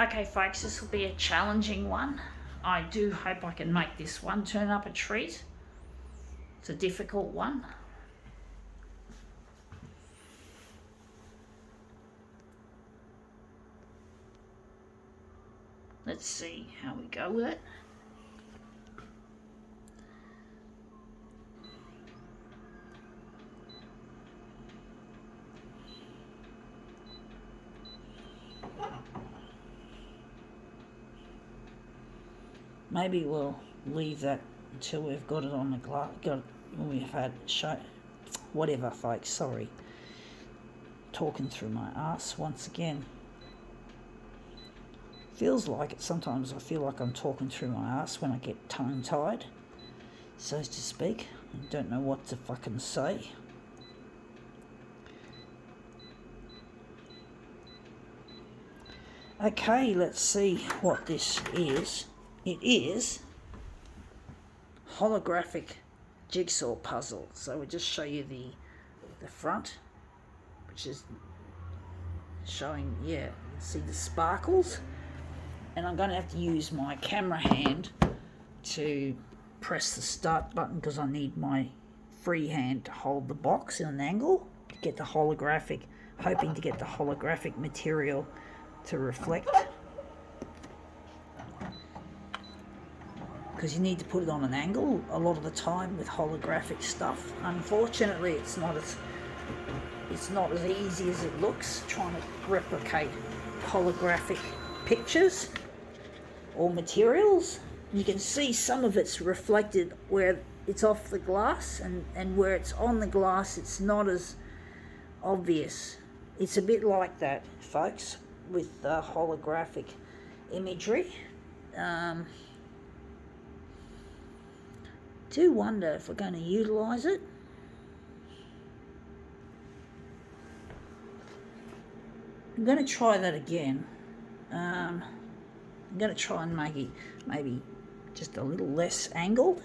Okay folks, this will be a challenging one. I do hope I can make this one turn up a treat. It's a difficult one. Let's see how we go with it. Maybe we'll leave that until we've got it on the glass. We've had show. Whatever, folks. Sorry. Talking through my ass once again. Feels like it. Sometimes I feel like I'm talking through my ass when I get tongue-tied, so to speak. I don't know what to fucking say. Okay, let's see what this is. It is holographic jigsaw puzzle. So we'll just show you the front, which is showing, yeah, see the sparkles. And I'm going to have to use my camera hand to press the start button because I need my free hand to hold the box in an angle to get the holographic, hoping to get the holographic material to reflect. Because you need to put it on an angle a lot of the time with holographic stuff. Unfortunately, it's not as easy as it looks trying to replicate holographic pictures or materials. You can see some of it's reflected where it's off the glass, and where it's on the glass it's not as obvious. It's a bit like that, folks, with holographic imagery. Do wonder if we're going to utilise it. I'm going to try that again. I'm going to try and maybe just a little less angled.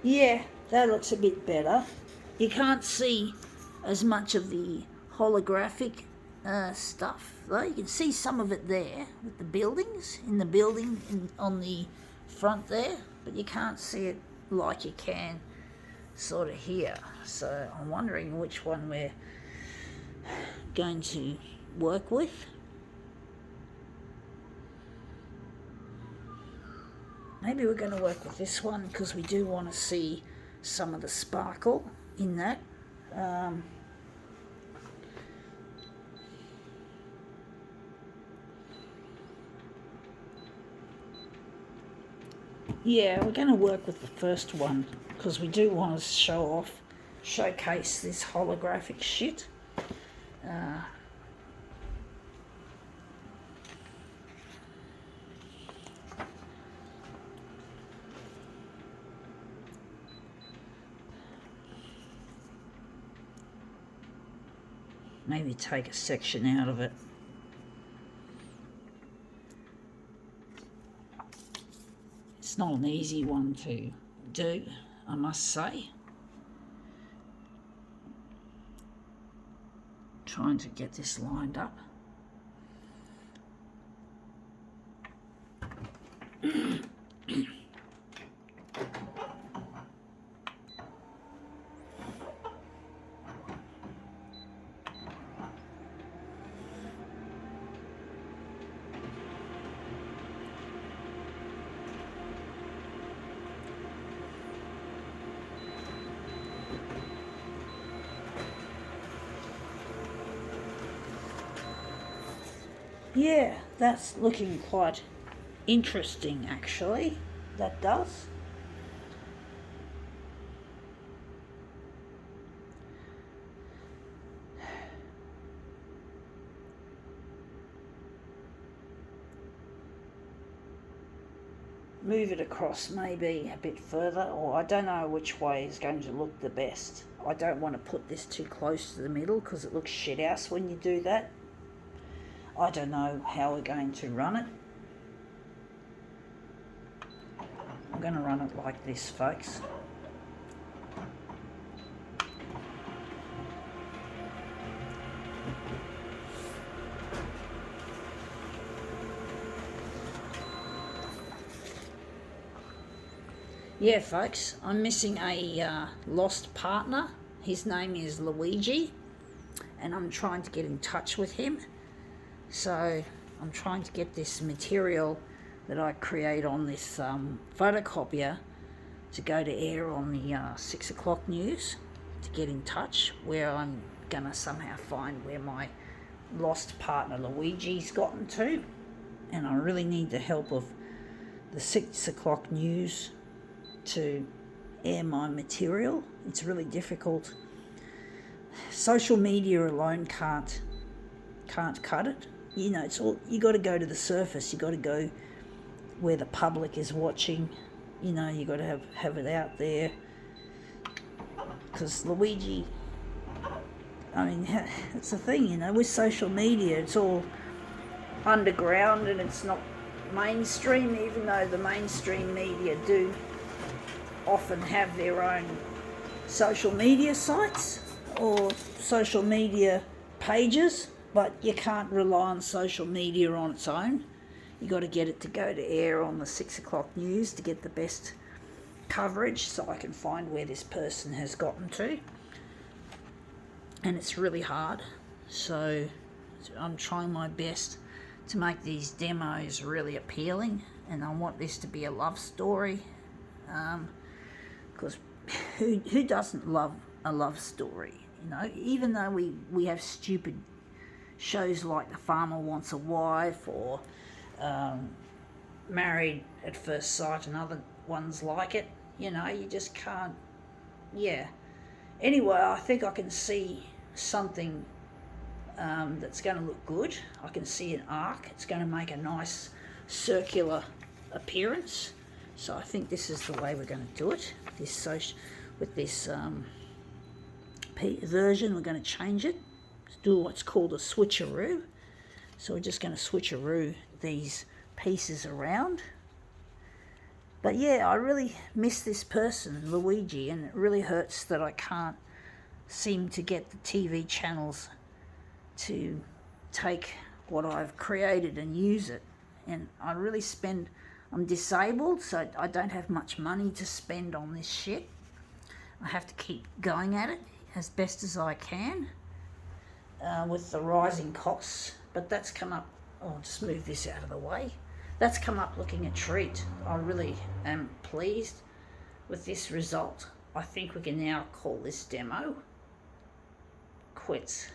Yeah, that looks a bit better. You can't see as much of the holographic stuff, though. You can see some of it there with the buildings, in the building on the front there, but you can't see it like you can sort of here. So I'm wondering which one we're going to work with. Maybe we're going to work with this one because we do want to see some of the sparkle in that. Yeah, we're going to work with the first one because we do want to showcase this holographic shit. Maybe take a section out of it. It's not an easy one to do, I must say. Trying to get this lined up. Yeah, that's looking quite interesting, actually. That does. Move it across maybe a bit further, or I don't know which way is going to look the best. I don't want to put this too close to the middle because it looks shit house when you do that. I don't know how we're going to run it. I'm going to run it like this, folks. Yeah, folks, I'm missing a lost partner. His name is Luigi, and I'm trying to get in touch with him. So I'm trying to get this material that I create on this photocopier to go to air on the 6 o'clock news, to get in touch, where I'm going to somehow find where my lost partner Luigi's gotten to. And I really need the help of the 6 o'clock news to air my material. It's really difficult. Social media alone can't cut it. You know, it's all, you got to go to the surface. You got to go where the public is watching. You know, you got to have it out there. Because Luigi, I mean, it's the thing, you know, with social media, it's all underground and it's not mainstream, even though the mainstream media do often have their own social media sites or social media pages, but you can't rely on social media on its own. You got to get it to go to air on the 6 o'clock news to get the best coverage, so I can find where this person has gotten to. And it's really hard, so I'm trying my best to make these demos really appealing, and I want this to be a love story, because who doesn't love a love story? You know, even though we have stupid shows like The Farmer Wants a Wife, or Married at First Sight, and other ones like it, you know, you just can't. Yeah. Anyway, I think I can see something that's going to look good. I can see an arc. It's going to make a nice circular appearance. So I think this is the way we're going to do it. With this version, we're going to change it. Do what's called a switcheroo. So we're just going to switcheroo these pieces around. But yeah, I really miss this person, Luigi, and it really hurts that I can't seem to get the TV channels to take what I've created and use it. And I'm disabled, so I don't have much money to spend on this shit. I have to keep going at it as best as I can with the rising costs. But that's come up, I'll just move this out of the way. That's come up looking a treat. I really am pleased with this result. I think we can now call this demo quits.